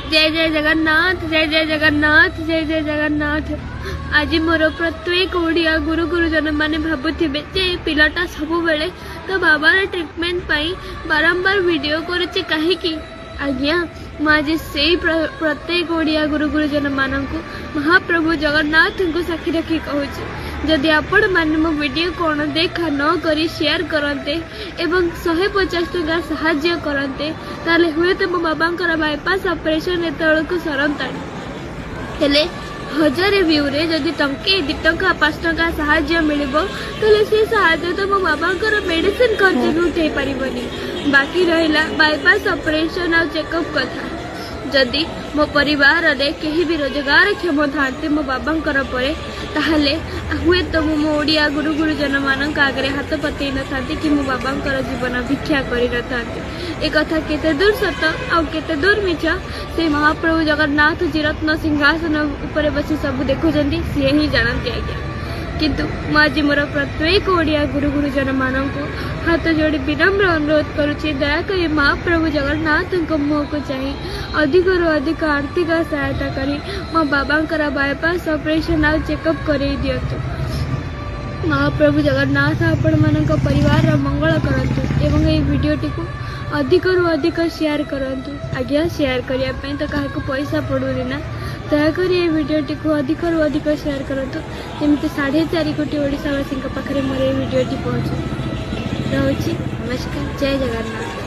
जय जय जगन्नाथ, जय जय जगन्नाथ, जय जय जगन्नाथ। आज मोर प्रत्येक ओडिया गुरु गुरुजन माने भाबुथिबे जे पिलाटा सब बेले तो बाबार ट्रीटमेंट पाई बारंबार वीडियो करुचे काहेकि। आज्ञा आज से प्रत्येक ओडिया गुरु गुरुजन मानक महाप्रभु जगन्नाथ को साक्षी रखी कहूँ जदि आपण माने मो वीडियो कौन देखा न करी शेयर करते एवं 150 टका साहाय्य करते ताले हुए तो मो बाबा बाईपास ऑपरेशन एतक सरंताणी हेले 1000 व्यू रे जदि टंके 2 टका 5 टका साहाय्य मिलिबो तले से साहाय्य तो मो बाबा मेडिसिन खर्च उठे पारिबनी बाकी रहिला बाईपास ऑपरेशन आ चेकअप कथा। जदि मो परिवार रे केही भी रोजगार क्षम थांते मो बाबांकर परे ताहले हुए तो मो ओडिया गुरु गुरुजन मानक आगरे हाथ पतई न थांती कि मो बाबांकर जीवन भिक्षा करि न थांती। ए कथा केते दूर सत आ केते दूर मिछ से महाप्रभु जगन्नाथ जी रत्न सिंहासन ऊपर बसी सब देखुचंती से ही जानती आज्ञा। किंतु आज मोर प्रत्येक ओडिया गुरु गुरुजन मानक हाथ जोड़ी विनम्र अनुरोध करुचे दयाकरी महाप्रभु जगन्नाथ मुह को चाह अधिक अधिक आर्थिक सहायता करी मो बाबा बाईपास ऑपरेशन आ चेकअप कर दियंतु। महाप्रभु जगन्नाथ आपण मान परिवार मंगल करंतु एवं ये वीडियोटी को अधिक अधिक शेयर करंतु। आज्ञा शेयर करने तो क्या पैसा पड़ूनी ना दयाकोरी ये वीडियोटी को अधिक अधिक शेयर करंतु जमी 4.5 कोटी ओडिशावासी पाखे मोर ये वीडियोटी पहुँचू। रहुछि नमस्कार, जय जगन्नाथ।